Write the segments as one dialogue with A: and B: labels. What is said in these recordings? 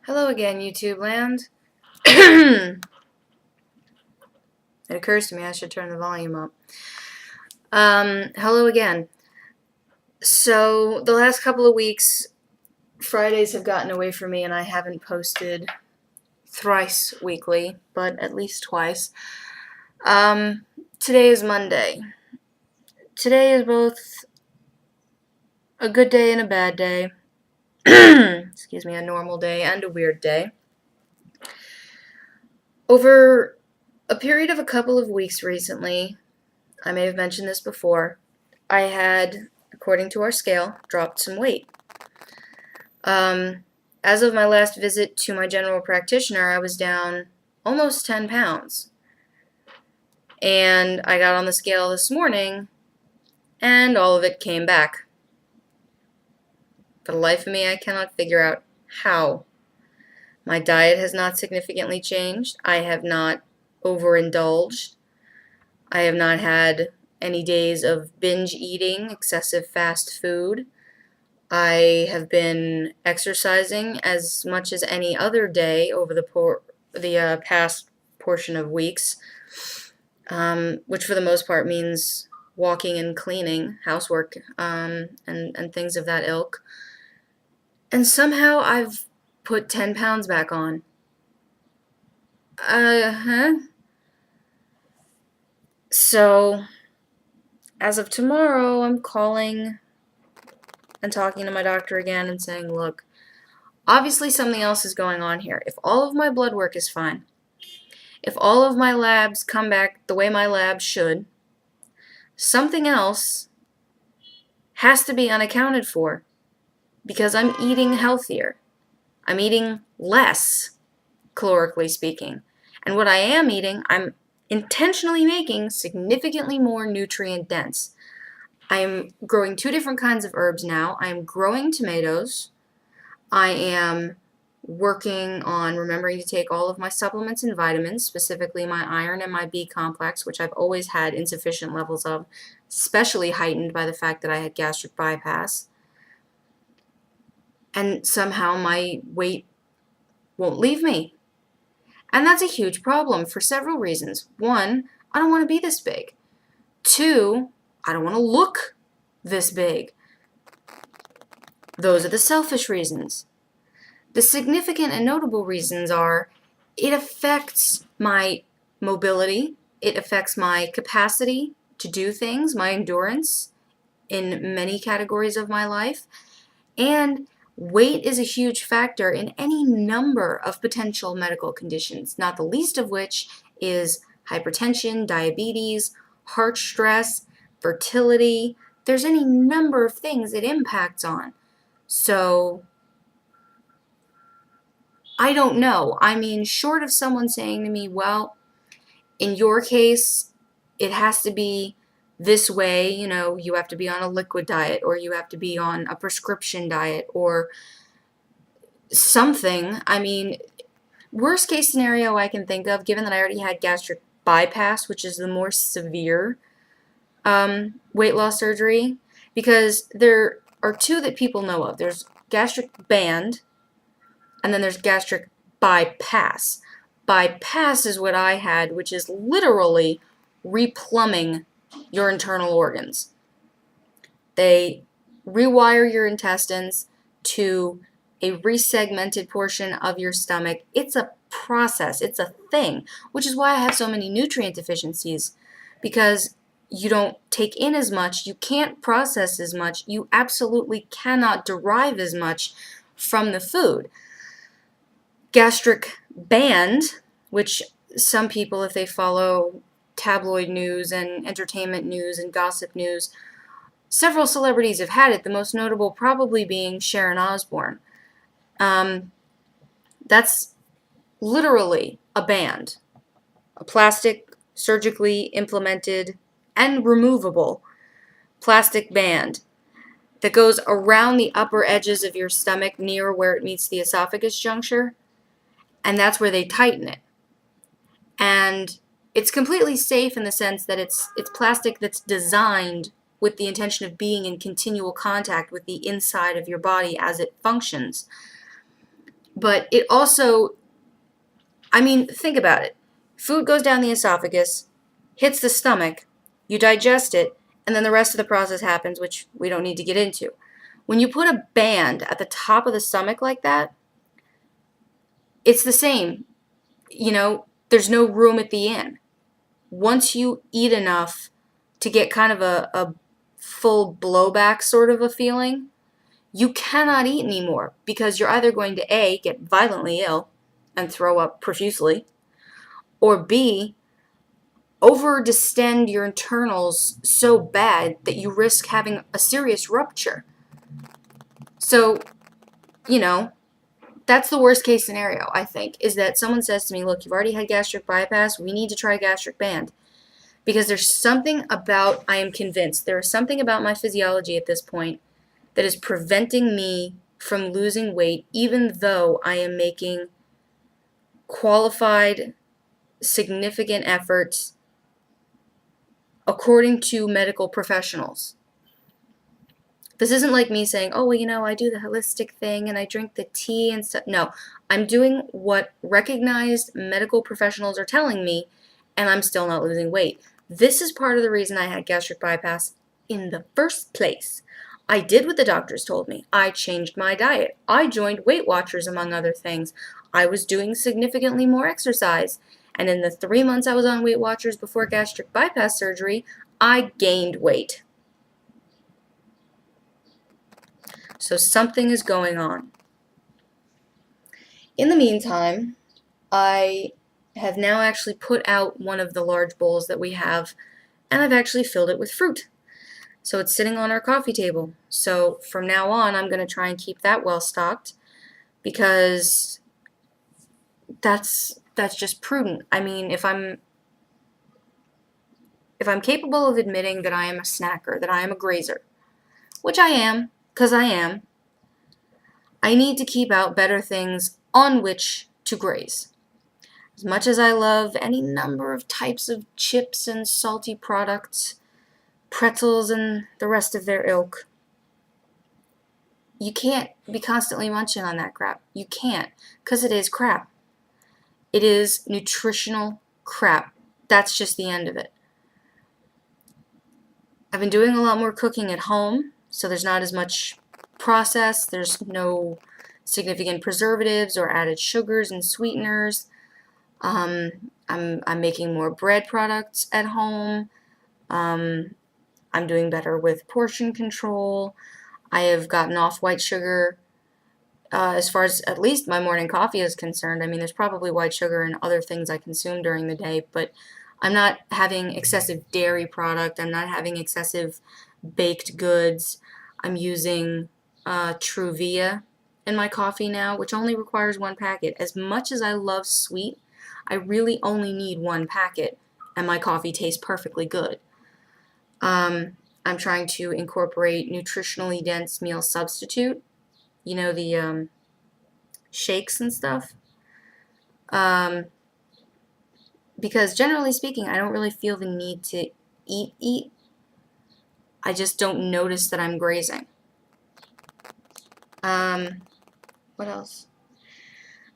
A: Hello again, YouTube land. It occurs to me I should turn the volume up. Hello again. So, the last couple of weeks, Fridays have gotten away from me and I haven't posted thrice weekly, but at least twice. Today is Monday. Today is both a good day and a bad day. Excuse me, a normal day and a weird day. Over a period of a couple of weeks recently, I may have mentioned this before, I had, according to our scale, dropped some weight. As of my last visit to my general practitioner, I was down almost 10 pounds. And I got on the scale this morning, and all of it came back. For the life of me, I cannot figure out how. My diet has not significantly changed. I have not overindulged. I have not had any days of binge eating, excessive fast food. I have been exercising as much as any other day over the past portion of weeks, which for the most part means walking and cleaning, housework, and things of that ilk. And somehow I've put 10 pounds back on. So, as of tomorrow, I'm calling and talking to my doctor again and saying, look, obviously something else is going on here. If all of my blood work is fine, if all of my labs come back the way my labs should, something else has to be unaccounted for because I'm eating healthier. I'm eating less, calorically speaking. And what I am eating, I'm intentionally making significantly more nutrient dense. I'm growing 2 different kinds of herbs now. I'm growing tomatoes. I am working on remembering to take all of my supplements and vitamins, specifically my iron and my B complex, which I've always had insufficient levels of, especially heightened by the fact that I had gastric bypass. And somehow my weight won't leave me. And that's a huge problem for several reasons. 1, I don't want to be this big. 2, I don't want to look this big. Those are the selfish reasons. The significant and notable reasons are it affects my mobility, it affects my capacity to do things, my endurance in many categories of my life, and weight is a huge factor in any number of potential medical conditions, not the least of which is hypertension, diabetes, heart stress, fertility. There's any number of things it impacts on. So, I don't know. I mean, short of someone saying to me, well, in your case, it has to be this way, you have to be on a liquid diet, or you have to be on a prescription diet, or something. I mean, worst case scenario I can think of, given that I already had gastric bypass, which is the more severe weight loss surgery, because there are 2 that people know of. There's gastric band, and then there's gastric bypass. Bypass is what I had, which is literally replumbing your internal organs. They rewire your intestines to a resegmented portion of your stomach. It's a process. It's a thing, which is why I have so many nutrient deficiencies, because you don't take in as much, you can't process as much, you absolutely cannot derive as much from the food. Gastric band, which some people, if they follow tabloid news and entertainment news and gossip news, several celebrities have had it, the most notable probably being Sharon Osbourne. That's literally a band, a plastic, surgically implemented and removable plastic band that goes around the upper edges of your stomach near where it meets the esophagus juncture, and that's where they tighten it. And it's completely safe in the sense that it's plastic that's designed with the intention of being in continual contact with the inside of your body as it functions. But it also, I mean, think about it. Food goes down the esophagus, hits the stomach, you digest it, and then the rest of the process happens, which we don't need to get into. When you put a band at the top of the stomach like that, it's the same. There's no room at the end. Once you eat enough to get kind of a full blowback sort of a feeling, you cannot eat anymore because you're either going to A, get violently ill and throw up profusely, or B, over distend your internals so bad that you risk having a serious rupture. So, you know, that's the worst case scenario, I think, is that someone says to me, look, you've already had gastric bypass, we need to try gastric band. Because there's something about, I am convinced, there is something about my physiology at this point that is preventing me from losing weight, even though I am making qualified, significant efforts according to medical professionals. This isn't like me saying, oh, well, I do the holistic thing and I drink the tea and stuff. No, I'm doing what recognized medical professionals are telling me, and I'm still not losing weight. This is part of the reason I had gastric bypass in the first place. I did what the doctors told me. I changed my diet. I joined Weight Watchers, among other things. I was doing significantly more exercise. And in the 3 months I was on Weight Watchers before gastric bypass surgery, I gained weight. So something is going on. In the meantime, I have now actually put out one of the large bowls that we have, and I've actually filled it with fruit. So it's sitting on our coffee table. So from now on, I'm going to try and keep that well stocked because that's just prudent. I mean, if I'm capable of admitting that I am a snacker, that I am a grazer, which I am, because I am, I need to keep out better things on which to graze. As much as I love any number of types of chips and salty products, pretzels and the rest of their ilk, you can't be constantly munching on that crap. You can't, because it is crap. It is nutritional crap. That's just the end of it. I've been doing a lot more cooking at home, so there's not as much process. There's no significant preservatives or added sugars and sweeteners. I'm making more bread products at home. I'm doing better with portion control. I have gotten off white sugar as far as at least my morning coffee is concerned. I mean, there's probably white sugar in other things I consume during the day, but I'm not having excessive dairy product. I'm not having excessive baked goods. I'm using Truvia in my coffee now, which only requires 1 packet. As much as I love sweet, I really only need 1 packet, and my coffee tastes perfectly good. I'm trying to incorporate nutritionally dense meal substitute, the shakes and stuff. Because generally speaking, I don't really feel the need to eat. I just don't notice that I'm grazing. What else?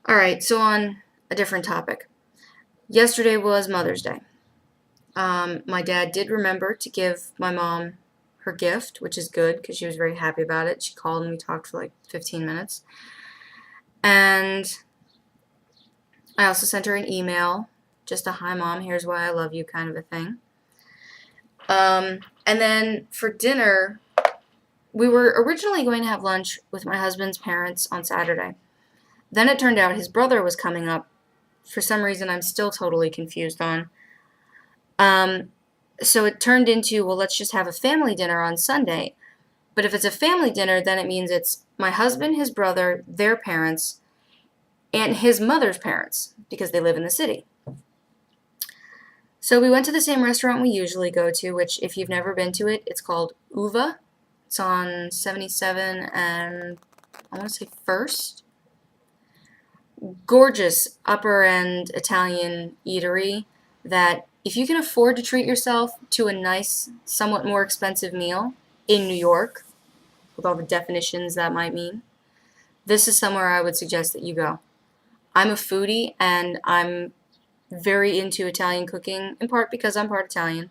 A: All right, so on a different topic. Yesterday was Mother's Day. My dad did remember to give my mom her gift, which is good because she was very happy about it. She called and we talked for like 15 minutes. And I also sent her an email, just a hi mom, here's why I love you kind of a thing. And then for dinner, we were originally going to have lunch with my husband's parents on Saturday. Then it turned out his brother was coming up for some reason I'm still totally confused on. So it turned into, well, let's just have a family dinner on Sunday. But if it's a family dinner, then it means it's my husband, his brother, their parents, and his mother's parents, because they live in the city. So we went to the same restaurant we usually go to, which if you've never been to it, it's called Uva. It's on 77 and I want to say 1st. Gorgeous upper-end Italian eatery that if you can afford to treat yourself to a nice, somewhat more expensive meal in New York, with all the definitions that might mean, this is somewhere I would suggest that you go. I'm a foodie and I'm very into Italian cooking, in part because I'm part Italian,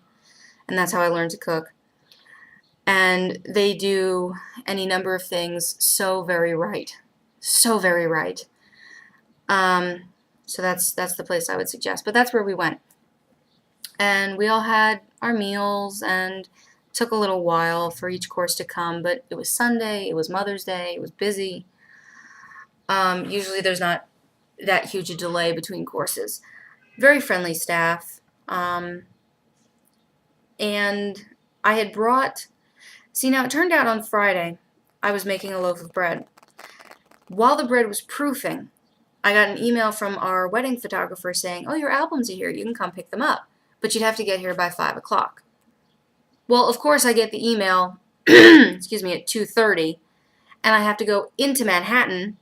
A: and that's how I learned to cook. And they do any number of things so very right. So very right. Um, so that's the place I would suggest. But that's where we went. And we all had our meals and took a little while for each course to come, but it was Sunday, it was Mother's Day, it was busy. Usually there's not that huge a delay between courses. Very friendly staff. And I had brought, see, now it turned out on Friday I was making a loaf of bread. While the bread was proofing, I got an email from our wedding photographer saying, "Oh, your albums are here. You can come pick them up. But you'd have to get here by 5 o'clock." Well, of course, I get the email, excuse me, at 2:30, and I have to go into Manhattan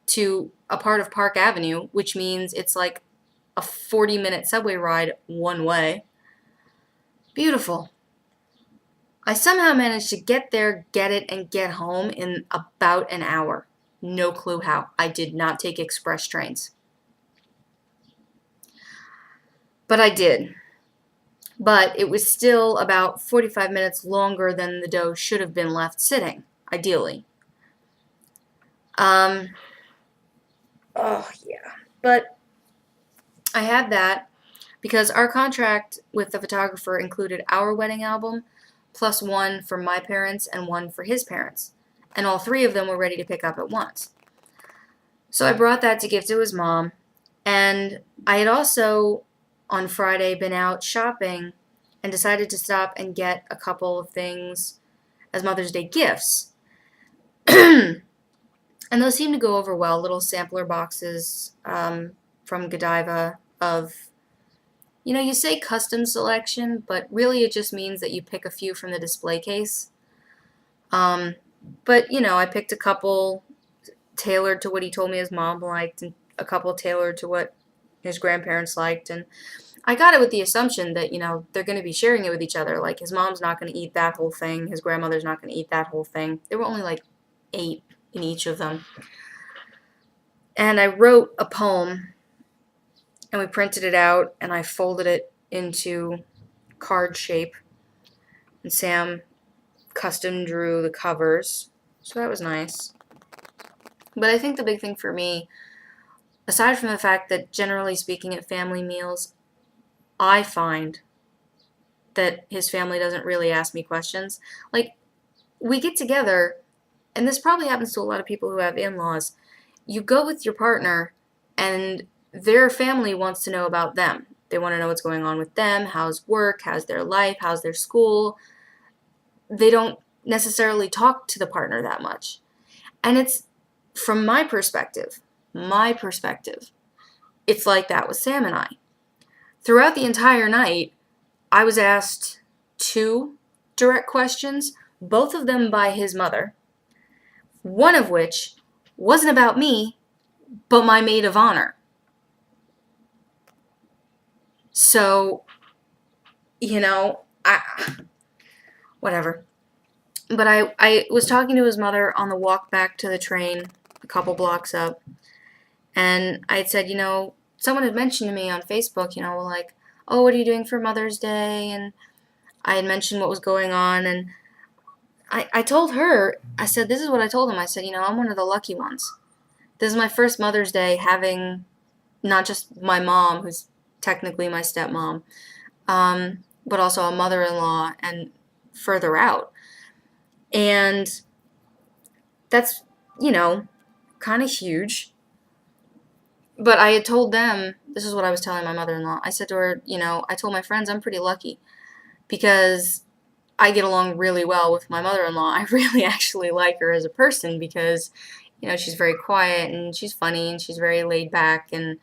A: to a part of Park Avenue, which means it's like a 40-minute subway ride one way. Beautiful. I somehow managed to get there, get it, and get home in about an hour. No clue how. I did not take express trains. But I did. But it was still about 45 minutes longer than the dough should have been left sitting, ideally. Oh, yeah. But I had that because our contract with the photographer included our wedding album plus one for my parents and one for his parents. And all three of them were ready to pick up at once. So I brought that to give to his mom. And I had also, on Friday, been out shopping and decided to stop and get a couple of things as Mother's Day gifts. And those seemed to go over well, little sampler boxes from Godiva of, you say custom selection, but really it just means that you pick a few from the display case. But, I picked a couple tailored to what he told me his mom liked and a couple tailored to what his grandparents liked. And I got it with the assumption that, they're going to be sharing it with each other. Like, his mom's not going to eat that whole thing. His grandmother's not going to eat that whole thing. There were only like 8 in each of them. And I wrote a poem, and we printed it out, and I folded it into card shape. And Sam custom drew the covers, so that was nice. But I think the big thing for me, aside from the fact that generally speaking at family meals, I find that his family doesn't really ask me questions. Like, we get together, and this probably happens to a lot of people who have in-laws. You go with your partner, and their family wants to know about them. They want to know what's going on with them, how's work, how's their life, how's their school. They don't necessarily talk to the partner that much. And it's, from my perspective, it's like that with Sam and I. Throughout the entire night, I was asked 2 direct questions, both of them by his mother, one of which wasn't about me, but my maid of honor. So, whatever. But I was talking to his mother on the walk back to the train, a couple blocks up, and I had said, someone had mentioned to me on Facebook, like, "Oh, what are you doing for Mother's Day?" And I had mentioned what was going on, and I told her, I said, this is what I told him. I said, I'm one of the lucky ones. This is my first Mother's Day having not just my mom, who's technically my stepmom, but also a mother-in-law and further out. And that's, kind of huge. But I had told them, this is what I was telling my mother-in-law. I said to her, I told my friends I'm pretty lucky because I get along really well with my mother-in-law. I really actually like her as a person because, she's very quiet and she's funny and she's very laid back and,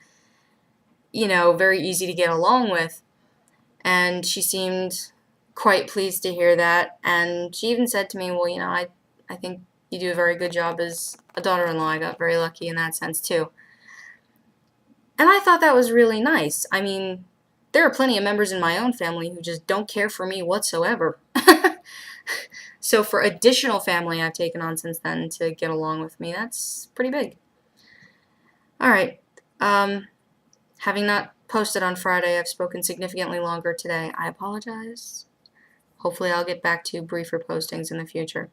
A: very easy to get along with. And she seemed quite pleased to hear that. And she even said to me, well, I think you do a very good job as a daughter-in-law. I got very lucky in that sense, too. And I thought that was really nice. I mean, there are plenty of members in my own family who just don't care for me whatsoever. So for additional family I've taken on since then to get along with me, that's pretty big. All right. Having not posted on Friday, I've spoken significantly longer today. I apologize. Hopefully I'll get back to briefer postings in the future.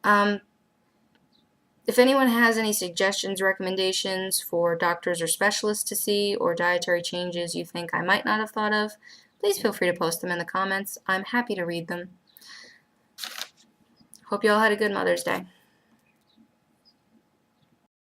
A: If anyone has any suggestions, recommendations for doctors or specialists to see, or dietary changes you think I might not have thought of, please feel free to post them in the comments. I'm happy to read them. Hope you all had a good Mother's Day.